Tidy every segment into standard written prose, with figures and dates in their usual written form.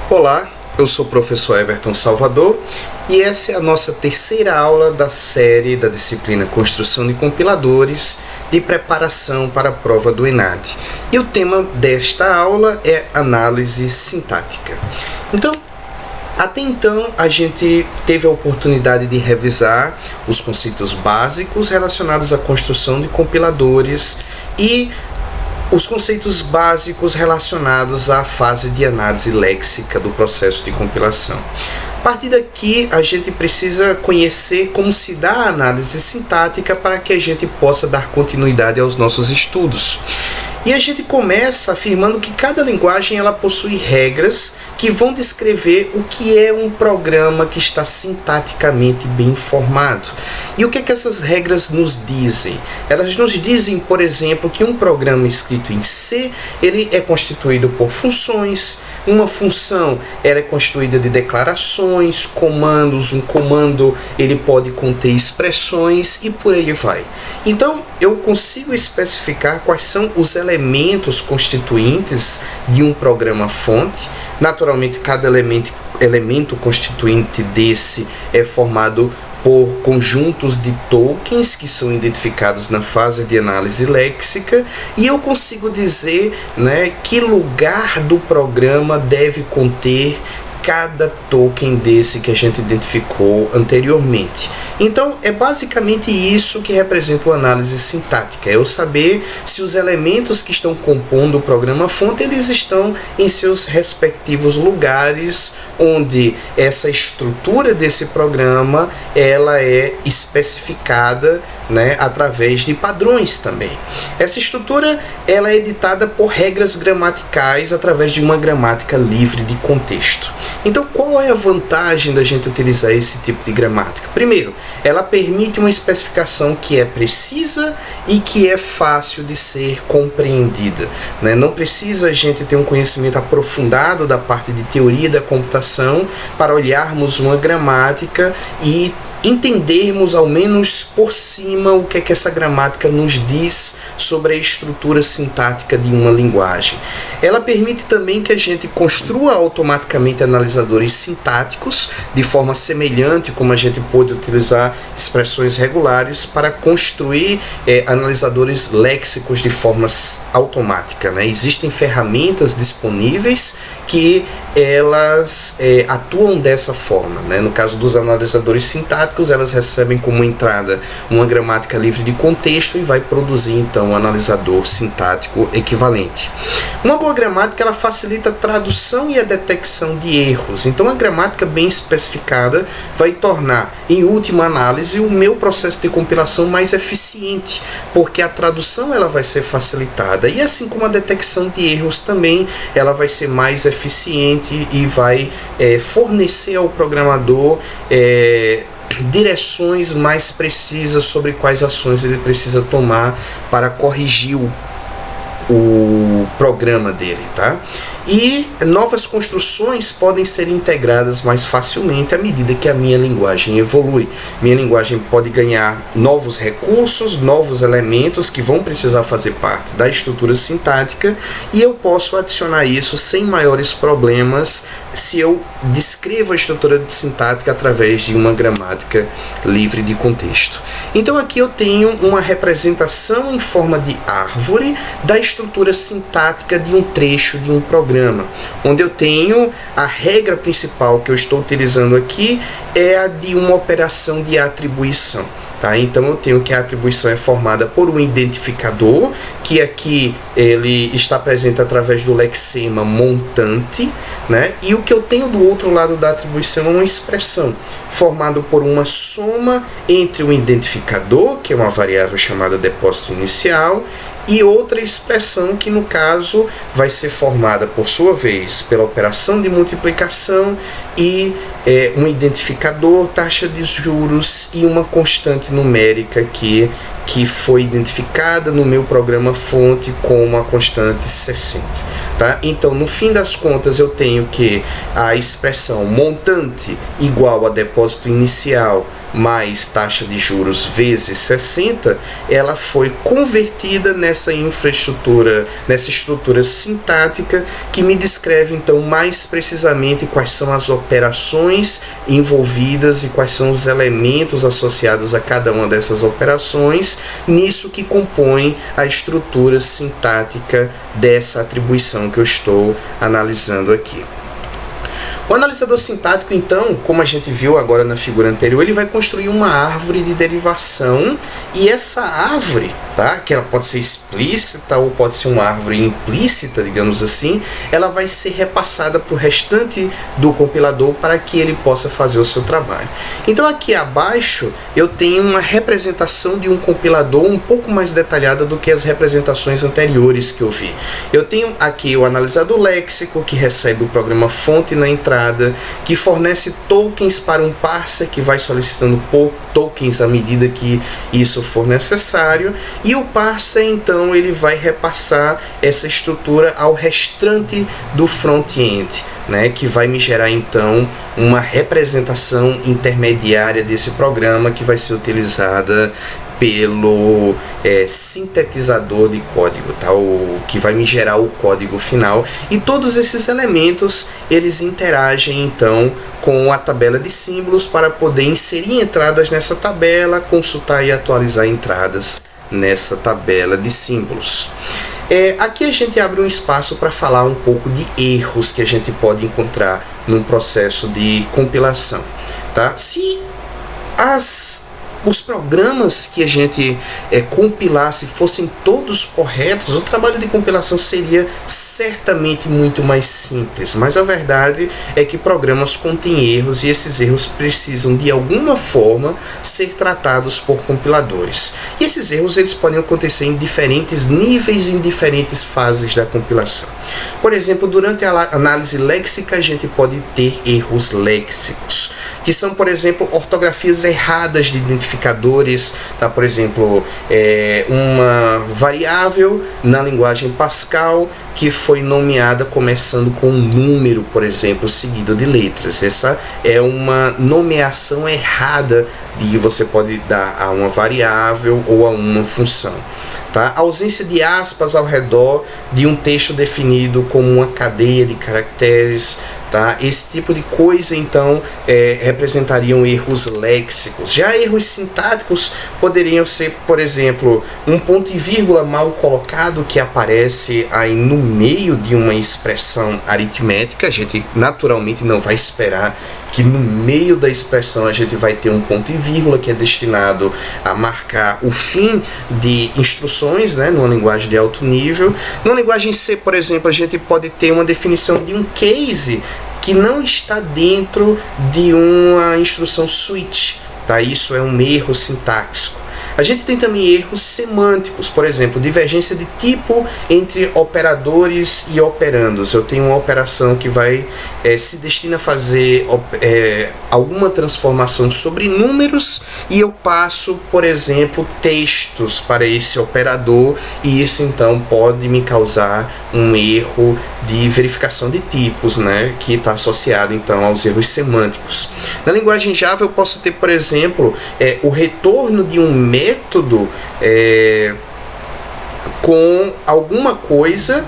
Olá, eu sou o professor Everton Salvador e essa é a nossa terceira aula da série da disciplina Construção de Compiladores de preparação para a prova do ENAD. E o tema desta aula é análise sintática. Então, até então, a gente teve a oportunidade de revisar os conceitos básicos relacionados à construção de compiladores e os conceitos básicos relacionados à fase de análise léxica do processo de compilação. A partir daqui, a gente precisa conhecer como se dá a análise sintática para que a gente possa dar continuidade aos nossos estudos. E a gente começa afirmando que cada linguagem ela possui regras que vão descrever o que é um programa que está sintaticamente bem formado. E o que é que essas regras nos dizem? Elas nos dizem, por exemplo, que um programa escrito em C, ele é constituído por funções. Uma função ela é constituída de declarações, comandos. Um comando ele pode conter expressões e por aí vai. Então, eu consigo especificar quais são os elementos constituintes de um programa-fonte. Naturalmente, cada elemento constituinte desse é formado por conjuntos de tokens que são identificados na fase de análise léxica, e eu consigo dizer, que lugar do programa deve conter cada token desse que a gente identificou anteriormente. Então, é basicamente isso que representa a análise sintática, é eu saber se os elementos que estão compondo o programa-fonte, eles estão em seus respectivos lugares, onde essa estrutura desse programa, ela é especificada, através de padrões também. Essa estrutura, ela é editada por regras gramaticais através de uma gramática livre de contexto. Então, qual é a vantagem da gente utilizar esse tipo de gramática? Primeiro, ela permite uma especificação que é precisa e que é fácil de ser compreendida. Não precisa a gente ter um conhecimento aprofundado da parte de teoria da computação para olharmos uma gramática e entendermos ao menos por cima o que é que essa gramática nos diz sobre a estrutura sintática de uma linguagem. Ela permite também que a gente construa automaticamente analisadores sintáticos de forma semelhante como a gente pode utilizar expressões regulares para construir analisadores léxicos de forma automática. Existem ferramentas disponíveis que elas atuam dessa forma. No caso dos analisadores sintáticos, elas recebem como entrada uma gramática livre de contexto e vai produzir então um analisador sintático equivalente. Uma boa gramática ela facilita a tradução e a detecção de erros. Então a gramática bem especificada vai tornar, em última análise, o meu processo de compilação mais eficiente, porque a tradução ela vai ser facilitada e assim como a detecção de erros também ela vai ser mais eficiente e vai fornecer ao programador direções mais precisas sobre quais ações ele precisa tomar para corrigir o programa dele, tá? E novas construções podem ser integradas mais facilmente à medida que a minha linguagem evolui. Minha linguagem pode ganhar novos recursos, novos elementos que vão precisar fazer parte da estrutura sintática e eu posso adicionar isso sem maiores problemas se eu descrevo a estrutura sintática através de uma gramática livre de contexto. Então aqui eu tenho uma representação em forma de árvore da estrutura sintática de um trecho de um programa, onde eu tenho a regra principal que eu estou utilizando aqui é a de uma operação de atribuição. Tá? Então eu tenho que a atribuição é formada por um identificador, que aqui ele está presente através do lexema montante, e o que eu tenho do outro lado da atribuição é uma expressão formada por uma soma entre o identificador, que é uma variável chamada depósito inicial, e outra expressão que no caso vai ser formada por sua vez pela operação de multiplicação e um identificador, taxa de juros e uma constante numérica que foi identificada no meu programa fonte como a constante 60. Tá? Então, no fim das contas, eu tenho que a expressão montante igual a depósito inicial mais taxa de juros vezes 60, ela foi convertida nessa infraestrutura, nessa estrutura sintática que me descreve então mais precisamente quais são as operações envolvidas e quais são os elementos associados a cada uma dessas operações, nisso que compõe a estrutura sintática dessa atribuição que eu estou analisando aqui. O analisador sintático, então, como a gente viu agora na figura anterior, ele vai construir uma árvore de derivação, e essa árvore, tá, que ela pode ser explícita ou pode ser uma árvore implícita, digamos assim, ela vai ser repassada para o restante do compilador para que ele possa fazer o seu trabalho. Então aqui abaixo eu tenho uma representação de um compilador um pouco mais detalhada do que as representações anteriores que eu vi. Eu tenho aqui o analisador léxico, que recebe o programa fonte na entrada, que fornece tokens para um parser que vai solicitando tokens à medida que isso for necessário, e o parser então ele vai repassar essa estrutura ao restante do front-end, né, que vai me gerar então uma representação intermediária desse programa que vai ser utilizada pelo sintetizador de código, tá? O que vai me gerar o código final, e todos esses elementos eles interagem então com a tabela de símbolos para poder inserir entradas nessa tabela, consultar e atualizar entradas nessa tabela de símbolos. Aqui a gente abre um espaço para falar um pouco de erros que a gente pode encontrar num processo de compilação, tá? Se os programas que a gente compilasse fossem todos corretos, o trabalho de compilação seria certamente muito mais simples, mas a verdade é que programas contêm erros, e esses erros precisam de alguma forma ser tratados por compiladores. E esses erros eles podem acontecer em diferentes níveis, em diferentes fases da compilação. Por exemplo, durante a análise léxica a gente pode ter erros léxicos, que são, por exemplo, ortografias erradas de identificadores, tá? Por exemplo, uma variável na linguagem Pascal que foi nomeada começando com um número, por exemplo, seguido de letras. Essa é uma nomeação errada que você pode dar a uma variável ou a uma função. Tá? A ausência de aspas ao redor de um texto definido como uma cadeia de caracteres, tá? Esse tipo de coisa então representariam erros léxicos. Já erros sintáticos poderiam ser, por exemplo, um ponto e vírgula mal colocado que aparece aí no meio de uma expressão aritmética. A gente naturalmente não vai esperar que no meio da expressão a gente vai ter um ponto e vírgula que é destinado a marcar o fim de instruções, né, numa linguagem de alto nível. Numa linguagem C, por exemplo, a gente pode ter uma definição de um case que não está dentro de uma instrução switch, tá? Isso é um erro sintáxico. A gente tem também erros semânticos, por exemplo, divergência de tipo entre operadores e operandos. Eu tenho uma operação que vai se destina a fazer alguma transformação sobre números, e eu passo, por exemplo, textos para esse operador, e isso então pode me causar um erro de verificação de tipos, né, que está associado então aos erros semânticos. Na linguagem Java eu posso ter, por exemplo, o retorno de um método com alguma coisa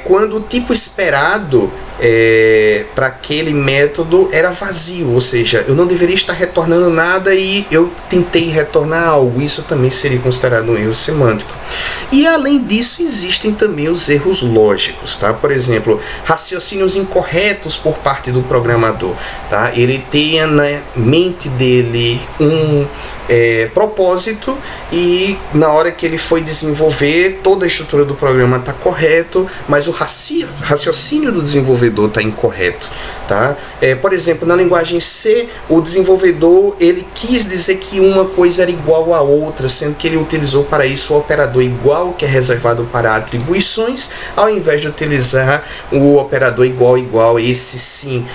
quando o tipo esperado para aquele método era vazio, ou seja, eu não deveria estar retornando nada e eu tentei retornar algo. Isso também seria considerado um erro semântico. E além disso existem também os erros lógicos, tá? Por exemplo, raciocínios incorretos por parte do programador, tá? Ele tem na mente dele um propósito, e na hora que ele foi desenvolver, toda a estrutura do programa está correto, mas o raciocínio do desenvolvedor está incorreto, tá? Por exemplo, na linguagem C, o desenvolvedor ele quis dizer que uma coisa era igual a outra, sendo que ele utilizou para isso o operador igual, que é reservado para atribuições, ao invés de utilizar o operador igual. Esse sim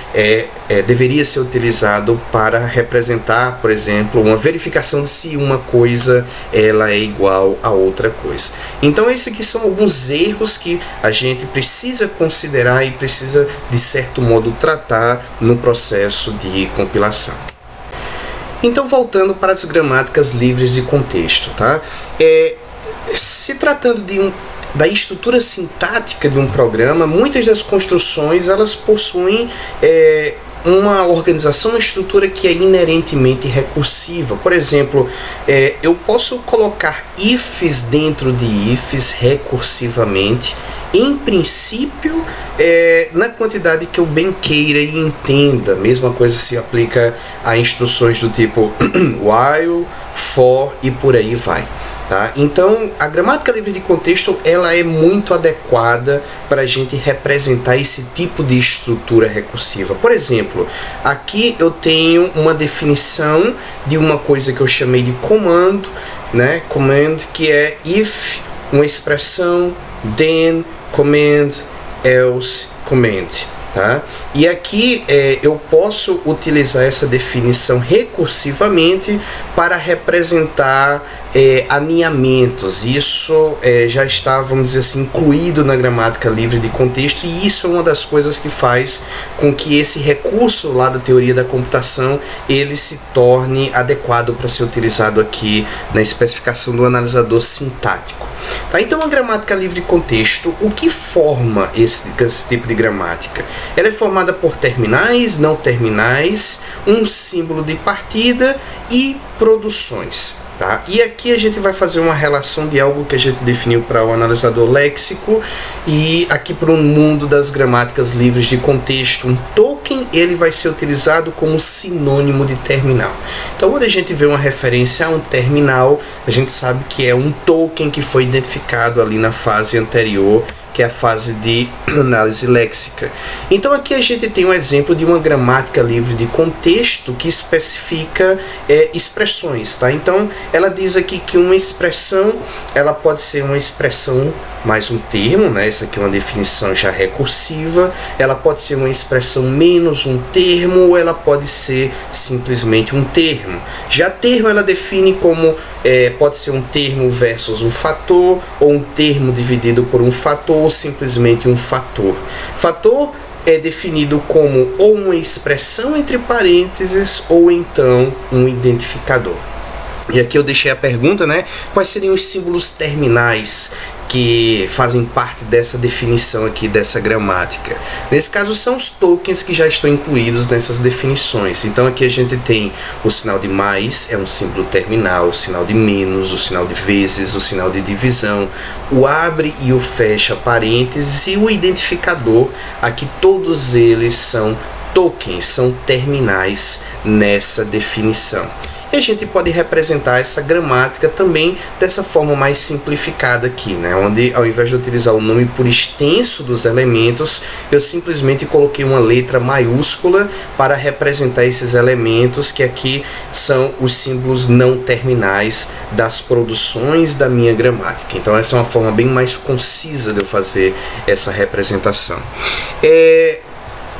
deveria ser utilizado para representar, por exemplo, uma verificação de se uma coisa ela é igual a outra coisa. Então esses aqui são alguns erros que a gente precisa considerar e precisa de certo modo tratar no processo de compilação. Então, voltando para as gramáticas livres de contexto, tá? Se tratando da estrutura sintática de um programa, muitas das construções elas possuem uma organização, uma estrutura que é inerentemente recursiva. Por exemplo, eu posso colocar ifs dentro de ifs recursivamente, em princípio, na quantidade que eu bem queira e entenda. Mesma coisa se aplica a instruções do tipo while, for e por aí vai. Tá? Então, a gramática livre de contexto ela é muito adequada para a gente representar esse tipo de estrutura recursiva. Por exemplo, aqui eu tenho uma definição de uma coisa que eu chamei de command, né? Command, que é if, uma expressão, then, command, else, command. Tá? E aqui eu posso utilizar essa definição recursivamente para representar alinhamentos. Isso já está, vamos dizer assim, incluído na gramática livre de contexto, e isso é uma das coisas que faz com que esse recurso lá da teoria da computação ele se torne adequado para ser utilizado aqui na especificação do analisador sintático. Tá? Então, a gramática livre de contexto, o que forma esse tipo de gramática? Ela é formada por terminais, não terminais, um símbolo de partida e produções. Tá? E aqui a gente vai fazer uma relação de algo que a gente definiu para o analisador léxico e aqui para o mundo das gramáticas livres de contexto. Um token ele vai ser utilizado como sinônimo de terminal. Então, quando a gente vê uma referência a um terminal, a gente sabe que é um token que foi identificado ali na fase anterior, que é a fase de análise léxica. Então aqui a gente tem um exemplo de uma gramática livre de contexto que especifica expressões, tá? Então ela diz aqui que uma expressão ela pode ser uma expressão mais um termo, né? Essa aqui é uma definição já recursiva. Ela pode ser uma expressão menos um termo, ou ela pode ser simplesmente um termo. Já termo ela define como pode ser um termo versus um fator, ou um termo dividido por um fator, ou simplesmente um fator. Fator é definido como ou uma expressão entre parênteses, ou então um identificador. E aqui eu deixei a pergunta, né? Quais seriam os símbolos terminais que fazem parte dessa definição aqui, dessa gramática? Nesse caso são os tokens que já estão incluídos nessas definições. Então aqui a gente tem o sinal de mais, é um símbolo terminal, o sinal de menos, o sinal de vezes, o sinal de divisão, o abre e o fecha parênteses e o identificador. Aqui todos eles são tokens, são terminais nessa definição. E a gente pode representar essa gramática também dessa forma mais simplificada aqui, né? Onde ao invés de utilizar o nome por extenso dos elementos, eu simplesmente coloquei uma letra maiúscula para representar esses elementos, que aqui são os símbolos não terminais das produções da minha gramática. Então essa é uma forma bem mais concisa de eu fazer essa representação.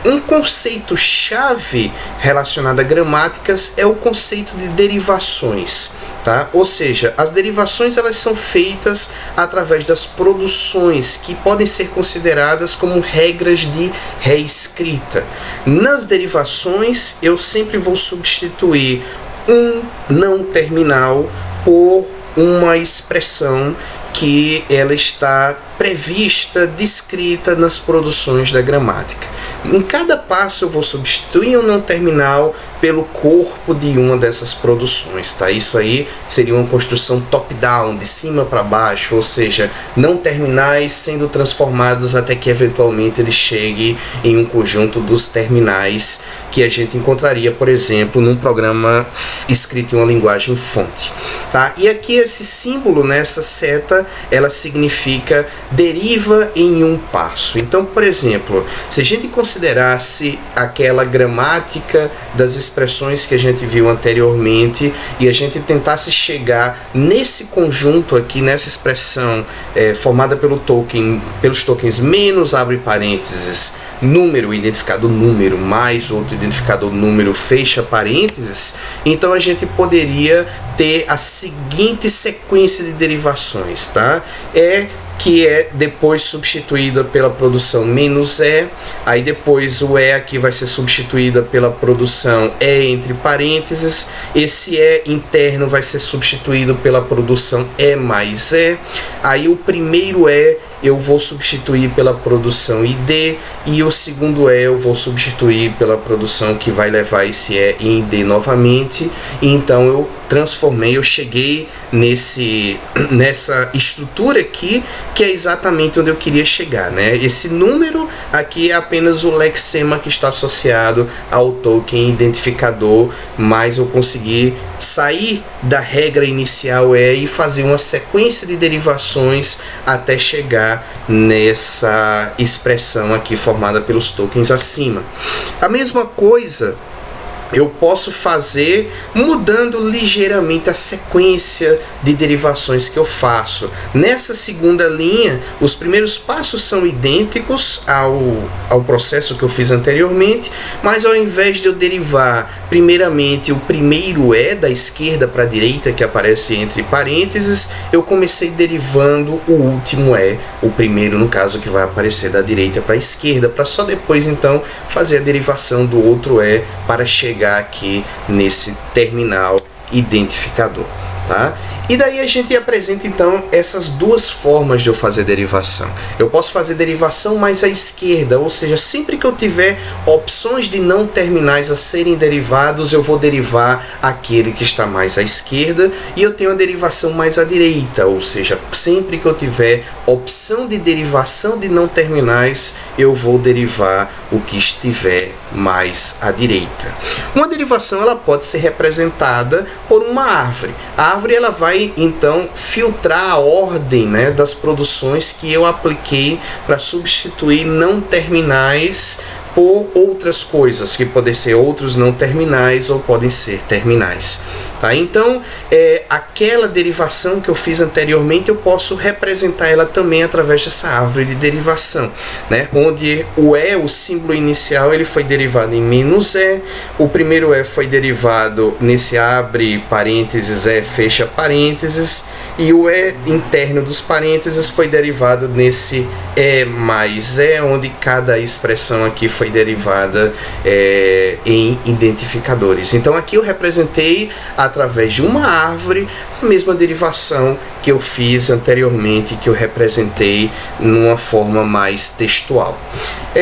Um conceito-chave relacionado a gramáticas é o conceito de derivações, tá? Ou seja, as derivações elas são feitas através das produções que podem ser consideradas como regras de reescrita. Nas derivações, eu sempre vou substituir um não terminal por uma expressão que ela está prevista, descrita nas produções da gramática. Em cada passo eu vou substituir um não terminal pelo corpo de uma dessas produções, tá? Isso aí seria uma construção top-down, de cima para baixo, ou seja, não terminais sendo transformados até que eventualmente ele chegue em um conjunto dos terminais que a gente encontraria, por exemplo, num programa escrito em uma linguagem fonte, tá? E aqui esse símbolo, né, essa seta, ela significa deriva em um passo. Então, por exemplo, se a gente considerasse aquela gramática das expressões que a gente viu anteriormente e a gente tentasse chegar nesse conjunto aqui, nessa expressão formada pelos tokens menos, abre parênteses, número, identificador número, mais outro identificador número, fecha parênteses, então a gente poderia ter a seguinte sequência de derivações, tá? que é depois substituída pela produção menos E, aí depois o E aqui vai ser substituída pela produção E entre parênteses, esse E interno vai ser substituído pela produção E mais E, aí o primeiro E eu vou substituir pela produção ID e o segundo E eu vou substituir pela produção que vai levar esse E em ID novamente. E então eu transformei, eu cheguei nessa estrutura aqui, que é exatamente onde eu queria chegar, né? Esse número aqui é apenas o lexema que está associado ao token identificador, mas eu consegui sair da regra inicial E e fazer uma sequência de derivações até chegar nessa expressão aqui formada pelos tokens acima. A mesma coisa eu posso fazer mudando ligeiramente a sequência de derivações que eu faço. Nessa segunda linha, os primeiros passos são idênticos ao processo que eu fiz anteriormente, mas ao invés de eu derivar primeiramente o primeiro E da esquerda para a direita, que aparece entre parênteses, eu comecei derivando o último E, o primeiro no caso que vai aparecer da direita para a esquerda, para só depois então fazer a derivação do outro E para chegar aqui nesse terminal identificador, tá? E daí a gente apresenta então essas duas formas de eu fazer derivação. Eu posso fazer derivação mais à esquerda, ou seja, sempre que eu tiver opções de não terminais a serem derivados, eu vou derivar aquele que está mais à esquerda, e eu tenho a derivação mais à direita, ou seja, sempre que eu tiver opção de derivação de não terminais, eu vou derivar o que estiver mais à direita. Uma derivação ela pode ser representada por uma árvore. A árvore ela vai então filtrar a ordem, né, das produções que eu apliquei para substituir não terminais por outras coisas, que podem ser outros não terminais ou podem ser terminais. Tá? Então, aquela derivação que eu fiz anteriormente, eu posso representar ela também através dessa árvore de derivação, né? Onde o E, o símbolo inicial, ele foi derivado em menos E, o primeiro E foi derivado nesse abre parênteses, E fecha parênteses, e o E interno dos parênteses foi derivado nesse E mais E, onde cada expressão aqui foi derivada em identificadores. Então aqui eu representei através de uma árvore a mesma derivação que eu fiz anteriormente, que eu representei numa forma mais textual.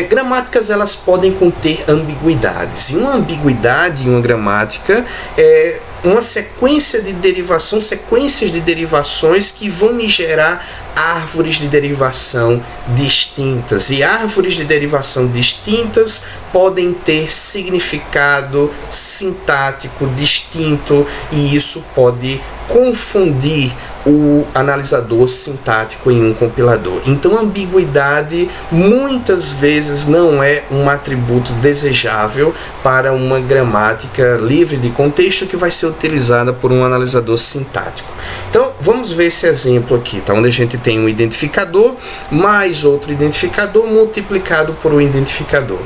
Gramáticas elas podem conter ambiguidades, e uma ambiguidade em uma gramática é uma sequência de derivação, sequências de derivações que vão me gerar árvores de derivação distintas, e árvores de derivação distintas podem ter significado sintático distinto, e isso pode confundir o analisador sintático em um compilador. Então, ambiguidade muitas vezes não é um atributo desejável para uma gramática livre de contexto que vai ser utilizada por um analisador sintático. Então, vamos ver esse exemplo aqui, tá? Onde a gente tem um identificador mais outro identificador multiplicado por um identificador.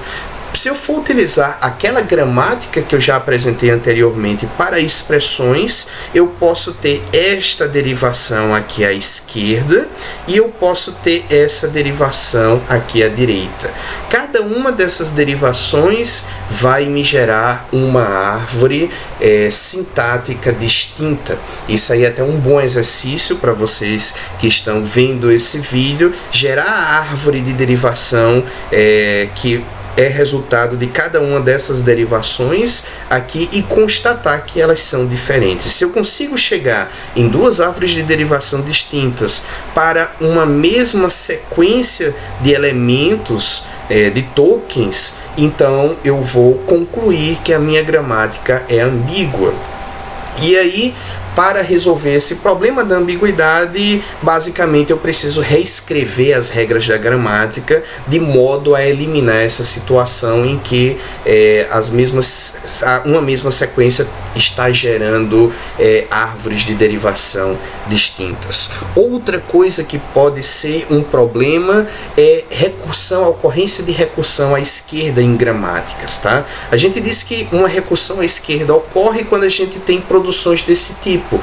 Se eu for utilizar aquela gramática que eu já apresentei anteriormente para expressões, eu posso ter esta derivação aqui à esquerda e eu posso ter essa derivação aqui à direita. Cada uma dessas derivações vai me gerar uma árvore sintática distinta. Isso aí é até um bom exercício para vocês que estão vendo esse vídeo, gerar a árvore de derivação que é resultado de cada uma dessas derivações aqui e constatar que elas são diferentes. Se eu consigo chegar em duas árvores de derivação distintas para uma mesma sequência de elementos de tokens, então eu vou concluir que a minha gramática é ambígua. E aí, para resolver esse problema da ambiguidade, basicamente eu preciso reescrever as regras da gramática de modo a eliminar essa situação em que uma mesma sequência está gerando árvores de derivação distintas. Outra coisa que pode ser um problema é recursão, a ocorrência de recursão à esquerda em gramáticas, tá? A gente diz que uma recursão à esquerda ocorre quando a gente tem produções desse tipo,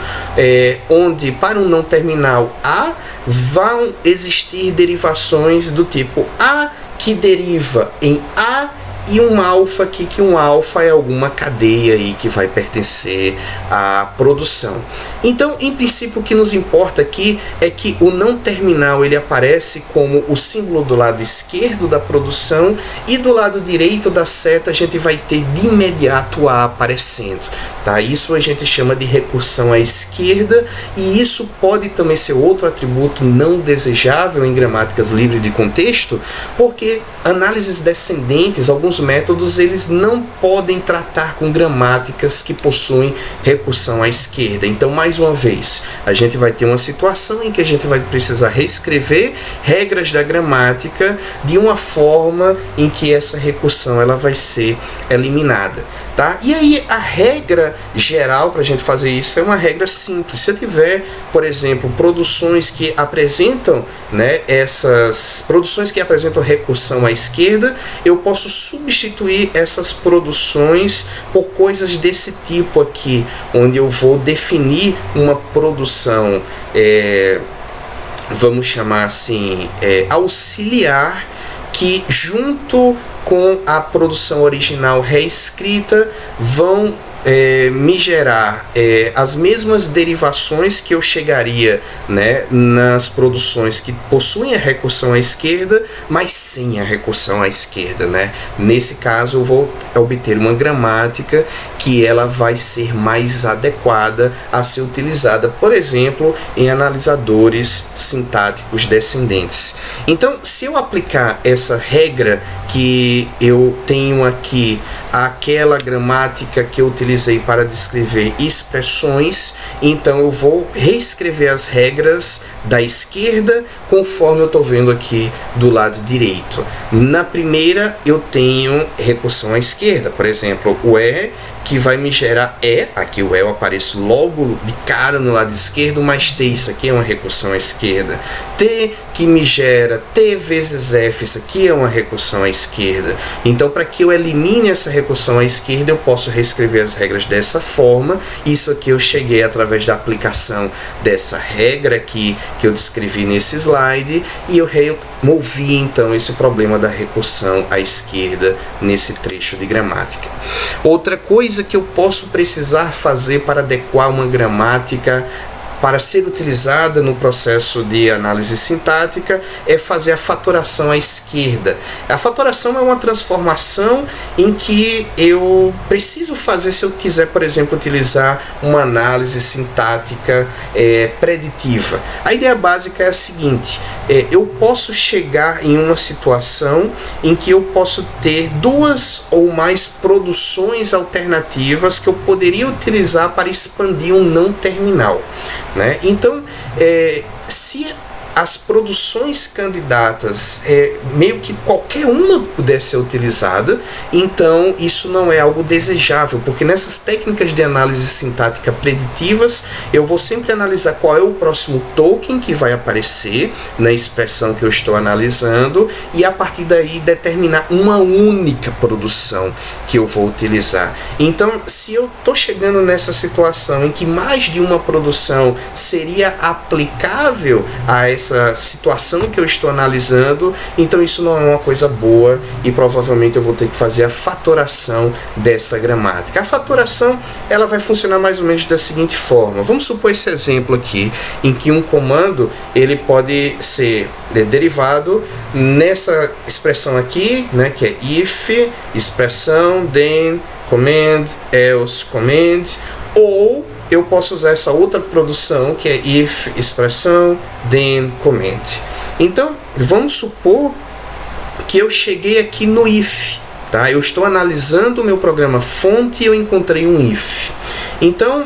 onde para um não terminal A vão existir derivações do tipo A que deriva em A e um alfa aqui, que um alfa é alguma cadeia aí que vai pertencer à produção. Então, em princípio, o que nos importa aqui é que o não terminal ele aparece como o símbolo do lado esquerdo da produção, e do lado direito da seta a gente vai ter de imediato A aparecendo. Tá? Isso a gente chama de recursão à esquerda, e isso pode também ser outro atributo não desejável em gramáticas livres de contexto, porque análises descendentes, alguns métodos, eles não podem tratar com gramáticas que possuem recursão à esquerda. Então, mais uma vez, a gente vai ter uma situação em que a gente vai precisar reescrever regras da gramática de uma forma em que essa recursão ela vai ser eliminada. Tá? E aí a regra geral para a gente fazer isso é uma regra simples. Se eu tiver, por exemplo, produções que apresentam, essas produções que apresentam recursão à esquerda, eu posso substituir essas produções por coisas desse tipo aqui, onde eu vou definir uma produção, vamos chamar assim, auxiliar, que junto com a produção original reescrita vão me gerar as mesmas derivações que eu chegaria, nas produções que possuem a recursão à esquerda, mas sem a recursão à esquerda. Nesse caso eu vou obter uma gramática que ela vai ser mais adequada a ser utilizada, por exemplo, em analisadores sintáticos descendentes. Então, se eu aplicar essa regra que eu tenho aqui àquela gramática que eu utilizei para descrever expressões, então eu vou reescrever as regras da esquerda conforme eu estou vendo aqui do lado direito. Na primeira eu tenho recursão à esquerda, por exemplo, o que vai me gerar aqui o eu aparece logo de cara no lado esquerdo, mas T, isso aqui é uma recursão à esquerda. T que me gera T vezes F, isso aqui é uma recursão à esquerda. Então, para que eu elimine essa recursão à esquerda, eu posso reescrever as regras dessa forma. Isso aqui eu cheguei através da aplicação dessa regra aqui que eu descrevi nesse slide, e eu removi então esse problema da recursão à esquerda nesse trecho de gramática. Outra coisa que eu posso precisar fazer para adequar uma gramática para ser utilizada no processo de análise sintática é fazer a fatoração à esquerda. A fatoração é uma transformação em que eu preciso fazer se eu quiser, por exemplo, utilizar uma análise sintática preditiva. A ideia básica é a seguinte: eu posso chegar em uma situação em que eu posso ter duas ou mais produções alternativas que eu poderia utilizar para expandir um não terminal. Então, se as produções candidatas, meio que qualquer uma pudesse ser utilizada, então isso não é algo desejável, porque nessas técnicas de análise sintática preditivas, eu vou sempre analisar qual é o próximo token que vai aparecer na expressão que eu estou analisando, e a partir daí determinar uma única produção que eu vou utilizar. Então, se eu estou chegando nessa situação em que mais de uma produção seria aplicável a essa situação que eu estou analisando, então isso não é uma coisa boa, e provavelmente eu vou ter que fazer a fatoração dessa gramática. A fatoração ela vai funcionar mais ou menos da seguinte forma. Vamos supor esse exemplo aqui, em que um comando ele pode ser derivado nessa expressão aqui, que é if, expressão, then, command, else, command, ou eu posso usar essa outra produção que é if, expressão, then, command. Então, vamos supor que eu cheguei aqui no if, tá? Eu estou analisando o meu programa fonte e eu encontrei um if. Então,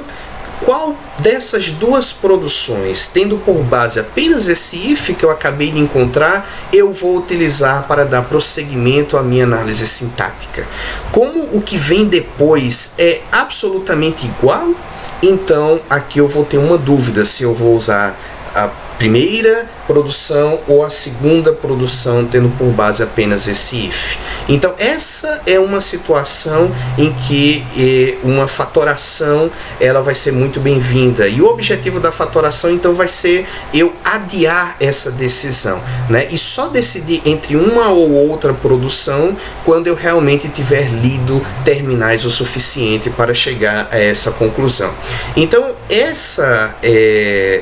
qual dessas duas produções, tendo por base apenas esse if que eu acabei de encontrar, eu vou utilizar para dar prosseguimento à minha análise sintática. Como o que vem depois é absolutamente igual, então aqui eu vou ter uma dúvida se eu vou usar a primeira produção ou a segunda produção, tendo por base apenas esse if. Então essa é uma situação em que uma fatoração ela vai ser muito bem-vinda, e o objetivo da fatoração então vai ser eu adiar essa decisão, né? E só decidir entre uma ou outra produção quando eu realmente tiver lido terminais o suficiente para chegar a essa conclusão. Então essa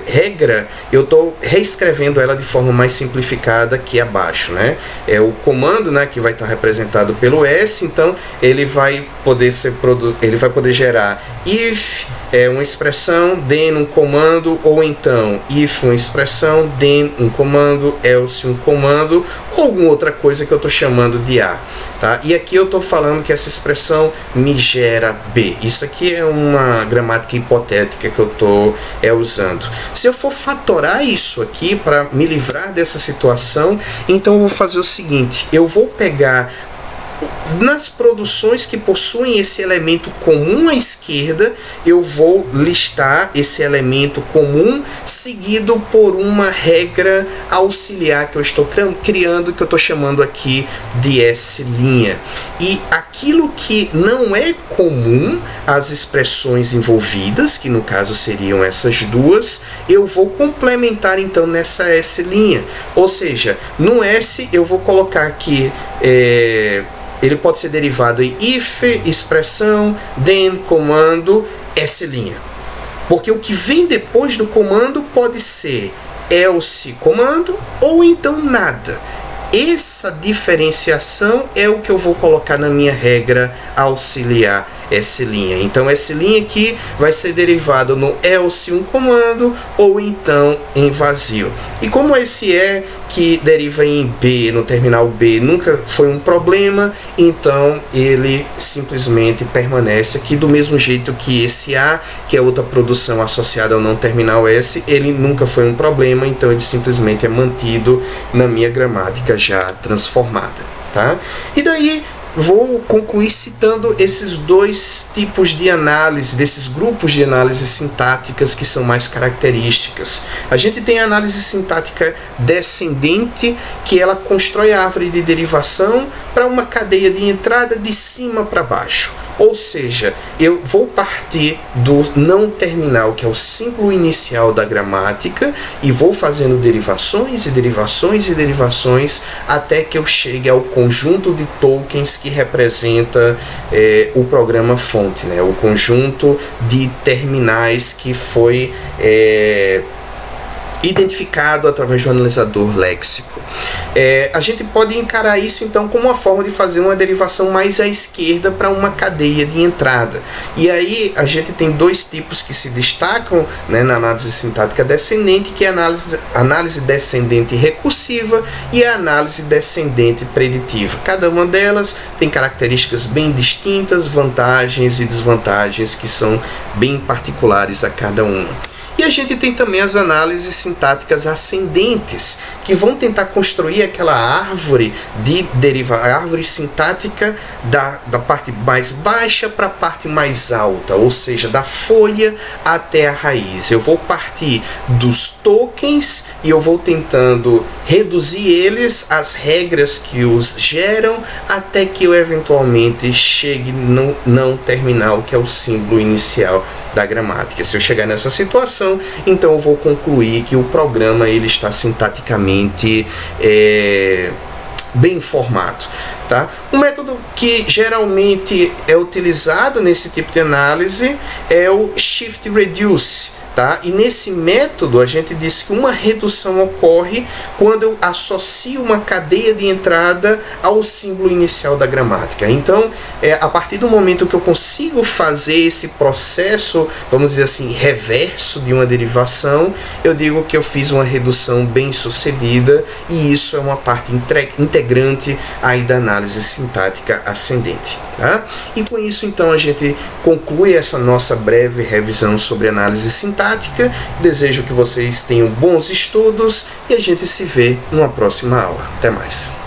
regra eu estou reescrevendo ela de forma mais simplificada aqui abaixo, né? É o comando, né, que vai estar representado pelo S, então ele vai poder gerar if uma expressão, then um comando, ou então if uma expressão, then um comando, else um comando, ou alguma outra coisa que eu estou chamando de A, tá? E aqui eu estou falando que essa expressão me gera B. Isso aqui é uma gramática hipotética que eu estou usando. Se eu for fatorar isso aqui para me livrar dessa situação, então eu vou fazer o seguinte: eu vou pegar nas produções que possuem esse elemento comum à esquerda, eu vou listar esse elemento comum seguido por uma regra auxiliar que eu estou criando, que eu estou chamando aqui de S'. E aquilo que não é comum às expressões envolvidas, que no caso seriam essas duas, eu vou complementar então nessa S'. Ou seja, no S eu vou colocar aqui ele pode ser derivado em if, expressão, then, comando, S'. Porque o que vem depois do comando pode ser else, comando, ou então nada. Essa diferenciação é o que eu vou colocar na minha regra auxiliar S'. Então S' aqui vai ser derivado no else um comando, ou então em vazio. E como esse que deriva em B, no terminal B, nunca foi um problema, então ele simplesmente permanece aqui do mesmo jeito que esse A, que é outra produção associada ao não terminal S, ele nunca foi um problema, então ele simplesmente é mantido na minha gramática já transformada, tá? E daí vou concluir citando esses dois tipos de análise, desses grupos de análise sintáticas que são mais características. A gente tem a análise sintática descendente, que ela constrói a árvore de derivação para uma cadeia de entrada de cima para baixo. Ou seja, eu vou partir do não terminal, que é o símbolo inicial da gramática, e vou fazendo derivações e derivações e derivações até que eu chegue ao conjunto de tokens que representa o programa fonte, né? O conjunto de terminais que foi identificado através do analisador léxico. A gente pode encarar isso então como uma forma de fazer uma derivação mais à esquerda para uma cadeia de entrada. E aí a gente tem dois tipos que se destacam, né, na análise sintática descendente, que é a análise descendente recursiva e a análise descendente preditiva. Cada uma delas tem características bem distintas, vantagens e desvantagens que são bem particulares a cada uma. E a gente tem também as análises sintáticas ascendentes, que vão tentar construir aquela árvore de a árvore sintática da parte mais baixa para a parte mais alta, ou seja, da folha até a raiz. Eu vou partir dos tokens e eu vou tentando reduzir eles às regras que os geram até que eu eventualmente chegue no não terminal, que é o símbolo inicial da gramática. Se eu chegar nessa situação, então eu vou concluir que o programa ele está sintaticamente bem formado, tá? Um método que geralmente é utilizado nesse tipo de análise é o Shift Reduce, tá? E nesse método a gente diz que uma redução ocorre quando eu associo uma cadeia de entrada ao símbolo inicial da gramática. Então, a partir do momento que eu consigo fazer esse processo, vamos dizer assim, reverso de uma derivação, eu digo que eu fiz uma redução bem sucedida, e isso é uma parte integrante aí da análise sintática ascendente. Tá? E com isso, então, a gente conclui essa nossa breve revisão sobre análise sintática. Desejo que vocês tenham bons estudos e a gente se vê numa próxima aula. Até mais!